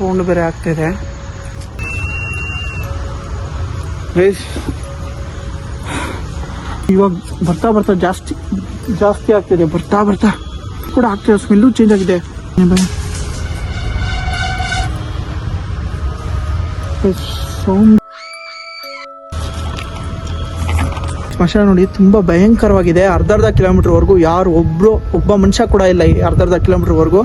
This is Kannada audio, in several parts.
ಸೌಂಡ್ ಬೇರೆ ಆಗ್ತಿದೆ. ಇವಾಗ ಬರ್ತಾ ಜಾಸ್ತಿ ಆಗ್ತಿದೆ. ಬರ್ತಾ ಕೂಡ ಆಗ್ತಿದೆ. ಸ್ಮೆಲ್ಲು ಚೇಂಜ್ ಆಗಿದೆ. ಸೌಂಡ್ ಸ್ಮಶಾನ ನೋಡಿ ತುಂಬ ಭಯಂಕರವಾಗಿದೆ. ಅರ್ಧ ಕಿಲೋಮೀಟರ್ವರೆಗೂ ಒಬ್ಬ ಮನುಷ್ಯ ಕೂಡ ಇಲ್ಲ. ಈ ಅರ್ಧ ಕಿಲೋಮೀಟರ್ವರೆಗೂ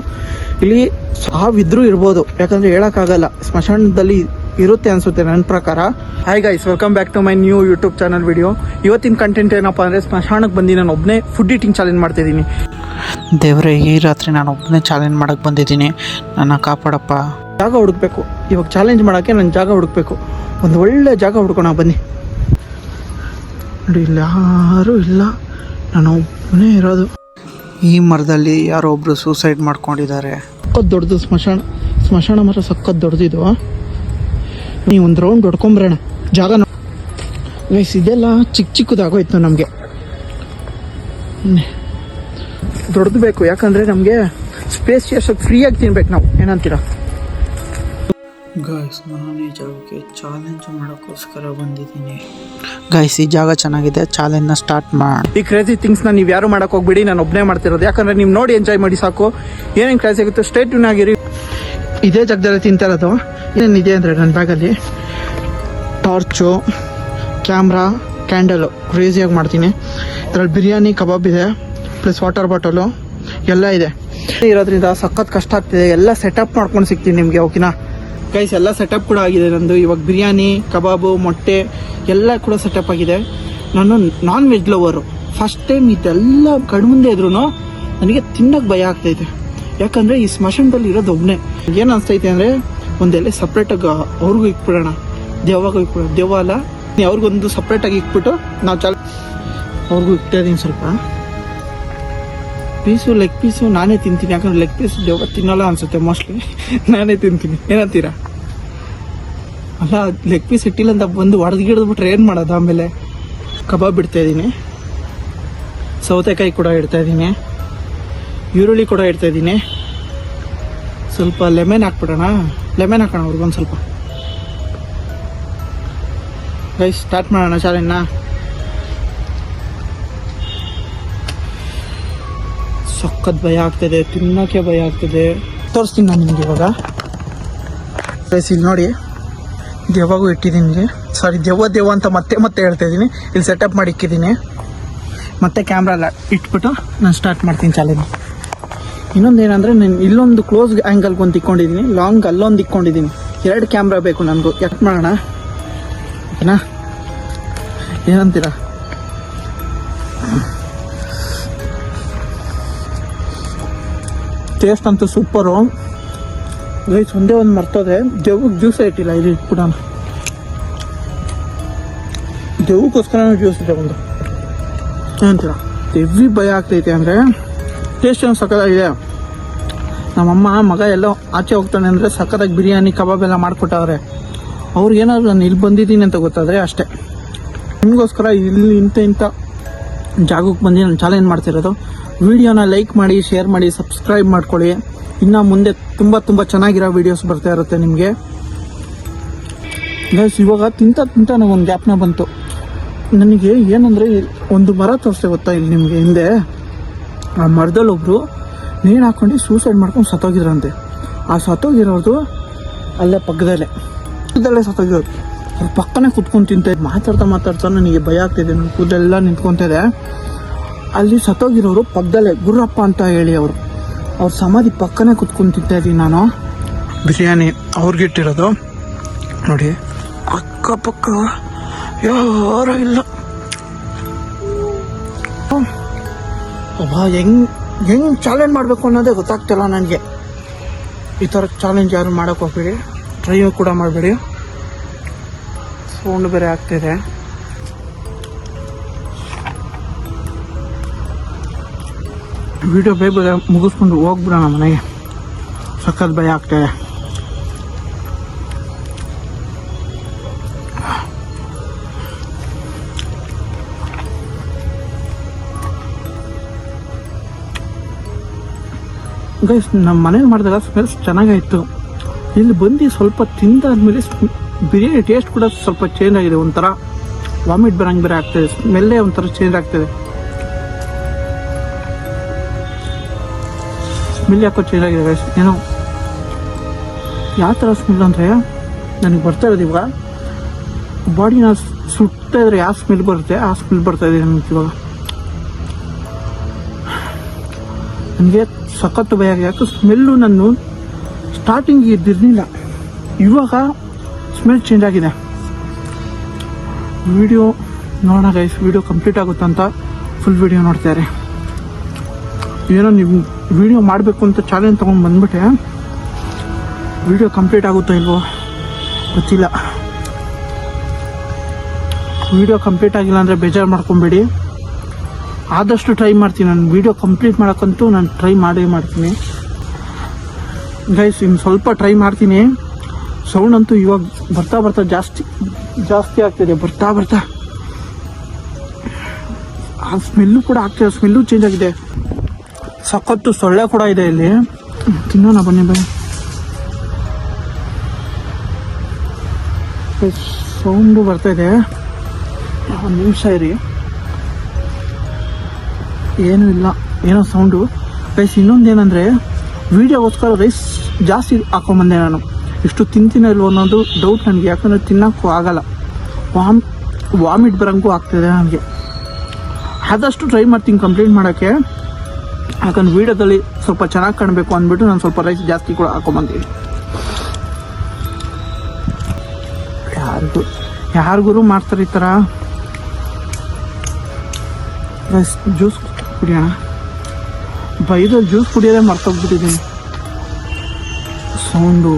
ಇಲ್ಲಿ ಸಾವಿದ್ರೂ ಇರ್ಬೋದು, ಯಾಕಂದ್ರೆ ಹೇಳೋಕ್ಕಾಗಲ್ಲ. ಸ್ಮಶಾನದಲ್ಲಿ ಇರುತ್ತೆ ಅನ್ಸುತ್ತೆ ನನ್ನ ಪ್ರಕಾರ. Hi guys, welcome back to my new YouTube channel video. ಇವತ್ತಿನ ಕಂಟೆಂಟ್ ಏನಪ್ಪ ಅಂದರೆ, ಸ್ಮಶಾನಕ್ಕೆ ಬಂದು ನಾನು ಒಬ್ಬನೇ ಫುಡ್ ಈಟಿಂಗ್ ಚಾಲೆಂಜ್ ಮಾಡ್ತಿದ್ದೀನಿ. ದೇವರೇ, ಈ ರಾತ್ರಿ ನಾನು ಒಬ್ಬನೇ ಚಾಲೆಂಜ್ ಮಾಡೋಕ್ಕೆ ಬಂದಿದ್ದೀನಿ. ನನ್ನ ಕಾಪಾಡಪ್ಪ. ಜಾಗ ಹುಡುಕ್ಬೇಕು. ಇವಾಗ ಚಾಲೆಂಜ್ ಮಾಡೋಕ್ಕೆ ನಾನು ಜಾಗ ಹುಡುಕ್ಬೇಕು. ಒಂದು ಒಳ್ಳೆ ಜಾಗ ಹುಡ್ಕೋಣ ಬನ್ನಿ. ನೋಡಿ, ಇಲ್ಲಿ ಯಾರೂ ಇಲ್ಲ, ನಾನು ಒಬ್ಬನೇ ಇರೋದು. ಈ ಮರದಲ್ಲಿ ಯಾರೋ ಒಬ್ರು ಸೂಸೈಡ್ ಮಾಡ್ಕೊಂಡಿದ್ದಾರೆ. ಸಕ್ಕತ್ ದೊಡ್ಡದು ಸ್ಮಶಾನ ಮರ, ಸಕ್ಕತ್ ದೊಡ್ಡದಿದು. ನೀವು ಒಂದು ರೌಂಡ್ ಹೊಡ್ಕೊಂಬರೋಣ ಜಾಗ. ಗೈಸ್, ಇದೆಲ್ಲ ಚಿಕ್ಕದಾಗೋಯ್ತು ನಮಗೆ. ದೊಡ್ಡದು ಬೇಕು, ಯಾಕಂದರೆ ನಮಗೆ ಸ್ಪೇಸಿಯಸ್ ಫ್ರೀಯಾಗಿ ತಿನ್ಬೇಕು ನಾವು. ಏನಂತೀರಾ ಗೈಸ್? ನಾನು ಈ ಜಾಗಕ್ಕೆ ಚಾಲೆಂಜ್ ಮಾಡೋಕ್ಕೋಸ್ಕರ ಬಂದಿದ್ದೀನಿ. ಗೈಸ್, ಈ ಜಾಗ ಚೆನ್ನಾಗಿದೆ, ಚಾಲೆಂಜ್ನ ಸ್ಟಾರ್ಟ್ ಮಾಡಿ. ಈ ಕ್ರೇಜಿ ಥಿಂಗ್ಸ್ನ ನೀವು ಯಾರು ಮಾಡೋಕೆ ಹೋಗ್ಬೇಡಿ, ನಾನು ಒಬ್ಬನೇ ಮಾಡ್ತಿರೋದು. ಯಾಕಂದರೆ ನೀವು ನೋಡಿ ಎಂಜಾಯ್ ಮಾಡಿ ಸಾಕು. ಏನೇನು ಕ್ರೇಜಿ ಆಗುತ್ತೆ ಸ್ಟೇ ಟ್ಯೂನ್ ಆಗಿರಿ. ಇದೇ ಜಾಗದಲ್ಲಿ ತಿಂತಾ ಇರೋದು. ಏನಿದೆ ಅಂದರೆ ನನ್ನ ಬ್ಯಾಗಲ್ಲಿ ಟಾರ್ಚು, ಕ್ಯಾಮ್ರಾ, ಕ್ಯಾಂಡಲು ಕ್ರೇಜಿಯಾಗಿ ಮಾಡ್ತೀನಿ. ಇದರಲ್ಲಿ ಬಿರಿಯಾನಿ, ಕಬಾಬ್ ಇದೆ, ಪ್ಲಸ್ ವಾಟರ್ ಬಾಟಲು ಎಲ್ಲ ಇದೆ. ಇರೋದ್ರಿಂದ ಸಖತ್ ಕಷ್ಟ ಆಗ್ತಿದೆ. ಎಲ್ಲ ಸೆಟಪ್ ಮಾಡ್ಕೊಂಡು ಸಿಗ್ತೀನಿ ನಿಮಗೆ. ಓಕೆನಾ ಗೈಸ್? ಎಲ್ಲ ಸೆಟಪ್ ಕೂಡ ಆಗಿದೆ ನಂದು. ಇವಾಗ ಬಿರಿಯಾನಿ, ಕಬಾಬು, ಮೊಟ್ಟೆ ಎಲ್ಲ ಕೂಡ ಸೆಟಪ್ ಆಗಿದೆ. ನಾನು non veg lover. First time ಇದೆಲ್ಲ ಕಣ್ಮುಂದೆ ಇದ್ರೂ ನನಗೆ ತಿನ್ನೋಕ್ಕೆ ಭಯ ಆಗ್ತೈತೆ. ಯಾಕಂದರೆ ಈ ಸ್ಮಶಾನದಲ್ಲಿ ಇರೋದು ಒಬ್ಬನೇ. ಏನು ಅನಿಸ್ತೈತೆ ಅಂದರೆ, ಒಂದೆಲ್ಲ ಸಪ್ರೇಟಾಗಿ ಅವ್ರಿಗೂ ಇಕ್ಬಿಡೋಣ, ದೆವ್ವಾಗೂ ಇಕ್ಬಿಡೋಣ. ದೆವ್ವ ಅಲ್ಲ, ಅವ್ರಿಗೊಂದು ಸಪ್ರೇಟಾಗಿ ಇಕ್ಬಿಟ್ಟು ನಾವು ಅವ್ರಿಗೂ ಇಕ್ತಾ ಇದ್ದೀನಿ. ಸ್ವಲ್ಪ ಲೆಗ್ ಪೀಸು ನಾನೇ ತಿಂತೀನಿ. ಯಾಕಂದ್ರೆ ಲೆಗ್ ಪೀಸ್ ದೆವ್ವ ತಿನ್ನಲ್ಲ ಅನ್ಸುತ್ತೆ ಮೋಸ್ಟ್ಲಿ. ನಾನೇ ತಿಂತೀನಿ. ಏನಂತೀರಾ? ಅಲ್ಲ, ಲೆಗ್ ಪೀಸ್ ಇಟ್ಟಿಲ್ಲ ಅಂತ ಬಂದು ಹೊಡೆದ್ಬಿಟ್ರೆ ಏನು ಮಾಡೋದು? ಆಮೇಲೆ ಕಬಾಬ್ ಇಡ್ತಾ ಇದ್ದೀನಿ, ಸೌತೆಕಾಯಿ ಕೂಡ ಇಡ್ತಾ ಇದ್ದೀನಿ, ಈರುಳ್ಳಿ ಕೂಡ ಇಡ್ತಾ ಇದ್ದೀನಿ. ಸ್ವಲ್ಪ ಲೆಮನ್ ಹಾಕ್ಬಿಡೋಣ. ಲೆಮನ್ ಹಾಕೋಣ ಅವ್ರಿಗೊಂದು ಸ್ವಲ್ಪ. ಗೈಸ್, ಸ್ಟಾರ್ಟ್ ಮಾಡೋಣ ಚಾಲೆಂಜ್ನ. ಸಖತ್ ಭಯ ಆಗ್ತಿದೆ, ತಿನ್ನೋಕ್ಕೆ ಭಯ ಆಗ್ತಿದೆ. ತೋರಿಸ್ತೀನಿ ನಾನು ನಿಮಗೆ ಇವಾಗ. ಗೈಸ್, ಇಲ್ಲಿ ನೋಡಿ, ದೆವ್ವಾಗೂ ಇಟ್ಟಿದ್ದೀನಿ. ಸಾರಿ, ದೆವ್ವ ಅಂತ ಮತ್ತೆ ಹೇಳ್ತಾ ಇದ್ದೀನಿ. ಇಲ್ಲಿ ಸೆಟಪ್ ಮಾಡಿ ಇಕ್ಕಿದ್ದೀನಿ. ಮತ್ತೆ ಕ್ಯಾಮ್ರಾ ಎಲ್ಲ ಇಟ್ಬಿಟ್ಟು ನಾನು ಸ್ಟಾರ್ಟ್ ಮಾಡ್ತೀನಿ ಚಾಲೆಂಜ್. ಇನ್ನೊಂದು ಏನಂದರೆ, ನಾನು ಇಲ್ಲೊಂದು ಕ್ಲೋಸ್ ಆ್ಯಂಗಲ್ಗೆ ಒಂದು ಇಕ್ಕೊಂಡಿದ್ದೀನಿ, ಲಾಂಗ್ ಅಲ್ಲೊಂದು ಇಕ್ಕೊಂಡಿದ್ದೀನಿ. 2 ಕ್ಯಾಮ್ರಾ ಬೇಕು ನನಗೂ. ಯಾಕೆ ಮಾಡೋಣ? ಓಕೆನಾ? ಏನಂತೀರಾ? ಟೇಸ್ಟ್ ಅಂತೂ ಸೂಪರು. ಗೈಸ್, ಒಂದೇ ಒಂದು ಮರ್ತೋದೆ, ದೆವ್ವಕ್ಕೆ ಜ್ಯೂಸೇ ಇಟ್ಟಿಲ್ಲ. ಇಲ್ಲಿ ಇಟ್ಬಿಡೋಣ. ದೆವ್ವಕ್ಕೋಸ್ಕರ ಜ್ಯೂಸ್ ಇದೆ ಒಂದು. ಏನಂತೀರ? ಹೆವಿ ಭಯ ಆಗ್ತೈತೆ ಅಂದರೆ, ಟೇಸ್ಟ್ ಏನು ಸಕ್ಕತ್ತಾಗಿದೆ. ನಮ್ಮಮ್ಮ ಮಗ ಎಲ್ಲೋ ಆಚೆ ಹೋಗ್ತಾನೆ ಅಂದರೆ ಸಕ್ಕತ್ತಾಗಿ ಬಿರಿಯಾನಿ, ಕಬಾಬ್ ಎಲ್ಲ ಮಾಡಿಕೊಟ್ಟವ್ರೆ. ಅವ್ರಿಗೇನಾದ್ರು ನಾನು ಇಲ್ಲಿ ಬಂದಿದ್ದೀನಿ ಅಂತ ಗೊತ್ತಾದರೆ ಅಷ್ಟೇ. ನಿಮಗೋಸ್ಕರ ಇಲ್ಲಿ ಇಂಥ ಜಾಗಕ್ಕೆ ಬಂದು ನಾನು ಚಾಲೆಂಜ್ ಮಾಡ್ತಿರೋದು. ವಿಡಿಯೋನ ಲೈಕ್ ಮಾಡಿ, ಶೇರ್ ಮಾಡಿ, ಸಬ್ಸ್ಕ್ರೈಬ್ ಮಾಡ್ಕೊಳ್ಳಿ. ಇನ್ನು ಮುಂದೆ ತುಂಬ ಚೆನ್ನಾಗಿರೋ ವೀಡಿಯೋಸ್ ಬರ್ತಾ ಇರುತ್ತೆ ನಿಮಗೆ. ಗೈಸ್, ಇವಾಗ ತಿಂತ ನನಗೊಂದು ಗ್ಯಾಪ್ನ ಬಂತು. ನನಗೆ ಏನಂದರೆ, ಒಂದು ಮರ ತೋರಿಸ್ತೆ ಗೊತ್ತಾ ಇಲ್ಲಿ ನಿಮಗೆ ಹಿಂದೆ? ಆ ಮರದಲ್ಲಿ ಒಬ್ಬರು ನೇಣು ಹಾಕ್ಕೊಂಡು ಸೂಸೈಡ್ ಮಾಡ್ಕೊಂಡು ಸತ್ತೋಗಿದ್ರಂತೆ. ಆ ಸತ್ತೋಗಿರೋದು ಅಲ್ಲೇ ಪಕ್ಕದಲ್ಲೇ ಸತ್ತೋಗಿರೋದು. ಅವ್ರ ಪಕ್ಕನೇ ಕುತ್ಕೊಂಡು ತಿಂತಾಯಿದ್ದು. ಮಾತಾಡ್ತಾ ನನಗೆ ಭಯ ಆಗ್ತಿದೆ. ನನ್ನ ಕೂದಲೆಲ್ಲ ನಿಂತ್ಕೊತಿದೆ. ಅಲ್ಲಿ ಸತ್ತೋಗಿರೋರು ಪಕ್ಕದಲ್ಲೇ ಗುರ್ರಪ್ಪ ಅಂತ ಹೇಳಿ ಅವ್ರ ಸಮಾಧಿ ಪಕ್ಕನೇ ಕುತ್ಕೊಂಡು ತಿಂತಾಯಿದ್ದೀನಿ ನಾನು. ಬಿರಿಯಾನಿ ಅವ್ರಿಗಿಟ್ಟಿರೋದು ನೋಡಿ. ಅಕ್ಕಪಕ್ಕ ಯಾರೂ ಇಲ್ಲ. ಹೆಂಗೆ ಚಾಲೆಂಜ್ ಮಾಡಬೇಕು ಅನ್ನೋದೇ ಗೊತ್ತಾಗ್ತಿಲ್ಲ ನನಗೆ. ಈ ಥರ ಚಾಲೆಂಜ್ ಯಾರು ಮಾಡೋಕ್ಕೆ ಹೋಗ್ಬೇಡಿ, ಟ್ರೈ ಕೂಡ ಮಾಡಬೇಡಿ. ಸೌಂಡ್ ಬೇರೆ ಆಗ್ತಿದೆ. ವಿಡಿಯೋ ಬೇಗ ಮುಗಿಸ್ಕೊಂಡು ಹೋಗ್ಬಿಡೋಣ ಮನೆಗೆ. ಸಖತ್ ಭಯ ಆಗ್ತಾಯಿದೆ. ಗೈಸ್, ನಮ್ಮ ಮನೇಲಿ ಮಾಡಿದಾಗ ಸ್ಮೆಲ್ಸ್ ಚೆನ್ನಾಗಿತ್ತು. ಇಲ್ಲಿ ಬಂದು ಸ್ವಲ್ಪ ತಿಂದಾದ್ಮೇಲೆ ಬಿರಿಯಾನಿ ಟೇಸ್ಟ್ ಕೂಡ ಸ್ವಲ್ಪ ಚೇಂಜ್ ಆಗಿದೆ, ಒಂಥರ ವಾಮಿಟ್ ಬರಂಗೆ ಬೇರೆ ಆಗ್ತದೆ, ಸ್ಮೆಲ್ಲೇ ಒಂಥರ ಚೇಂಜ್ ಆಗ್ತದೆ. ಸ್ಮೆಲ್ ಯಾಕೋ ಚೇಂಜ್ ಆಗಿದೆ ಗೈಸ್. ಏನೋ ಯಾವ ಥರ ಸ್ಮೆಲ್ ಅಂದರೆ ನನಗೆ ಬರ್ತಾ ಇರೋದು ಇವಾಗ ಬಾಡಿನ ಸುಡ್ತಾ ಇದ್ರೆ ಯಾವ ಸ್ಮೆಲ್ ಬರುತ್ತೆ ಆ ಸ್ಮೆಲ್ ಬರ್ತಾ ಇದೆ ನನಗೆ ಇವಾಗ. ನನಗೆ ಸಖತ್ತು ಭಯ ಆಗಿದೆ, ಯಾಕೆ ಸ್ಮೆಲ್ಲು ನಾನು ಸ್ಟಾರ್ಟಿಂಗ್ ಇದ್ದಿರಲಿಲ್ಲ, ಇವಾಗ ಸ್ಮೆಲ್ ಚೇಂಜ್ ಆಗಿದೆ. ವಿಡಿಯೋ ನೋಡೋಣ ಗೈಸ್, ವಿಡಿಯೋ ಕಂಪ್ಲೀಟ್ ಆಗುತ್ತಂತ ಫುಲ್ ವಿಡಿಯೋ ನೋಡ್ತಾರೆ. ಏನೋ ನಿಮ್ಮ ವಿಡಿಯೋ ಮಾಡಬೇಕು ಅಂತ ಚಾಲೆಂಜ್ ತೊಗೊಂಡು ಬಂದ್ಬಿಟ್ಟೆ, ವಿಡಿಯೋ ಕಂಪ್ಲೀಟ್ ಆಗುತ್ತೋ ಇಲ್ವೋ ಗೊತ್ತಿಲ್ಲ. ವಿಡಿಯೋ ಕಂಪ್ಲೀಟ್ ಆಗಿಲ್ಲ ಅಂದರೆ ಬೇಜಾರು ಮಾಡ್ಕೊಬೇಡಿ, ಆದಷ್ಟು ಟ್ರೈ ಮಾಡ್ತೀನಿ. ನಾನು ವಿಡಿಯೋ ಕಂಪ್ಲೀಟ್ ಮಾಡೋಕ್ಕಂತೂ ನಾನು ಟ್ರೈ ಮಾಡೇ ಮಾಡ್ತೀನಿ ಗೈಸ್. ಇನ್ನು ಸ್ವಲ್ಪ ಟ್ರೈ ಮಾಡ್ತೀನಿ. ಸೌಂಡ್ ಅಂತೂ ಇವಾಗ ಬರ್ತಾ ಬರ್ತಾ ಜಾಸ್ತಿ ಆಗ್ತಿದೆ, ಬರ್ತಾ ಬರ್ತಾ ಆ ಸ್ಮೆಲ್ಲು ಕೂಡ ಆಗ್ತಿದೆ, ಸ್ಮೆಲ್ಲು ಚೇಂಜ್ ಆಗಿದೆ. ಸಖತ್ತು ಸೊಳ್ಳೆ ಕೂಡ ಇದೆ ಇಲ್ಲಿ. ತಿನ್ನೋಣ ಬನ್ನಿ ಬನ್ನಿ. ಸೌಂಡು ಬರ್ತಾ ಇದೆ, ಒಂದು ನಿಮಿಷ ಇರಿ. ಏನೂ ಇಲ್ಲ, ಏನೋ ಸೌಂಡು ರೈಸ್. ಇನ್ನೊಂದೇನೆಂದರೆ ವೀಡಿಯೋಗೋಸ್ಕರ ರೈಸ್ ಜಾಸ್ತಿ ಹಾಕೊಂಬಂದೆ ನಾನು. ಇಷ್ಟು ತಿಂತೀನೋ ಇಲ್ವೋ ಅನ್ನೋದು ಡೌಟ್ ನನಗೆ, ಯಾಕಂದರೆ ತಿನ್ನೋಕ್ಕೂ ಆಗಲ್ಲ, ವಾಮಿಟ್ ಬರೋಂಗೂ ಆಗ್ತಿದೆ ನನಗೆ. ಆದಷ್ಟು ಟ್ರೈ ಮಾಡ್ತೀನಿ ಕಂಪ್ಲೀಟ್ ಮಾಡೋಕ್ಕೆ, ಯಾಕಂದ್ರೆ ವೀಡಿಯೋದಲ್ಲಿ ಸ್ವಲ್ಪ ಚೆನ್ನಾಗಿ ಕಾಣಬೇಕು ಅಂದ್ಬಿಟ್ಟು ನಾನು ಸ್ವಲ್ಪ ರೈಸ್ ಜಾಸ್ತಿ ಕೂಡ ಹಾಕೊಂಬಂತೀನಿ. ಯಾರಿಗೂ ಮಾಡ್ತಾರೆ ಈ ಥರ. ರೈಸ್ ಜ್ಯೂಸ್ ಕುಡಿಯೋಣ. ಬೈದಲ್ಲಿ ಜ್ಯೂಸ್ ಕುಡಿಯೋದೇ ಮರ್ತೋಗ್ಬಿಟ್ಟಿದ್ದೀನಿ. ಸೌಂಡು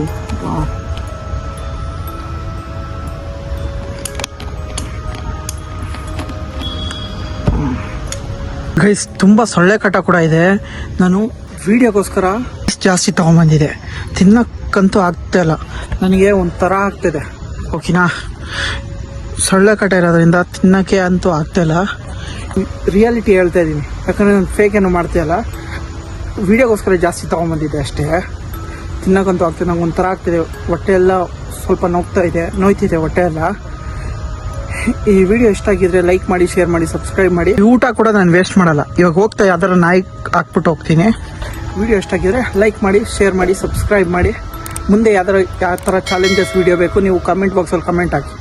ಗೈಸ್, ತುಂಬ ಸೊಳ್ಳೆ ಕಾಟ ಕೂಡ ಇದೆ. ನಾನು ವೀಡಿಯೋಗೋಸ್ಕರ ಜಾಸ್ತಿ ತೊಗೊಂಬಂದಿದೆ, ತಿನ್ನಕ್ಕಂತೂ ಆಗ್ತಾಯಿಲ್ಲ, ನನಗೆ ಒಂಥರ ಆಗ್ತಿದೆ. ಓಕೆನಾ, ಸೊಳ್ಳೆ ಕಾಟ ಇರೋದ್ರಿಂದ ತಿನ್ನೋಕ್ಕೆ ಅಂತೂ ಆಗ್ತಾಯಿಲ್ಲ. ರಿಯಾಲಿಟಿ ಹೇಳ್ತಾ ಇದ್ದೀನಿ, ಯಾಕಂದರೆ ನಾನು ಫೇಕ್ ಏನೂ ಮಾಡ್ತಾಯಿಲ್ಲ, ವೀಡಿಯೋಗೋಸ್ಕರ ಜಾಸ್ತಿ ತೊಗೊಂಬಂದಿದ್ದೆ ಅಷ್ಟೇ. ತಿನ್ನೋಕ್ಕಂತೂ ಆಗ್ತಿದೆ, ನಂಗೆ ಒಂಥರ ಆಗ್ತಿದೆ, ಹೊಟ್ಟೆ ಎಲ್ಲ ಸ್ವಲ್ಪ ನೋಯ್ತಿದೆ ಹೊಟ್ಟೆ ಎಲ್ಲ. ಈ ವಿಡಿಯೋ ಇಷ್ಟ ಆಗಿದ್ರೆ ಲೈಕ್ ಮಾಡಿ, ಶೇರ್ ಮಾಡಿ, ಸಬ್ಸ್ಕ್ರೈಬ್ ಮಾಡಿ. ಈ ಊಟ ಕೂಡ ನಾನು ವೇಸ್ಟ್ ಮಾಡಲ್ಲ. ಇವಾಗ ಹೋಗ್ತಾ ಯಾವ್ದಾರ ನಾಯಿ ಹಾಕ್ಬಿಟ್ಟು ಹೋಗ್ತೀನಿ. ವಿಡಿಯೋ ಇಷ್ಟ ಆಗಿದ್ರೆ ಲೈಕ್ ಮಾಡಿ, ಶೇರ್ ಮಾಡಿ, ಸಬ್ಸ್ಕ್ರೈಬ್ ಮಾಡಿ. ಮುಂದೆ ಯಾವ ಥರ ಚಾಲೆಂಜಸ್ ವಿಡಿಯೋ ಬೇಕು ನೀವು ಕಮೆಂಟ್ ಬಾಕ್ಸಲ್ಲಿ ಕಮೆಂಟ್ ಹಾಕಿ.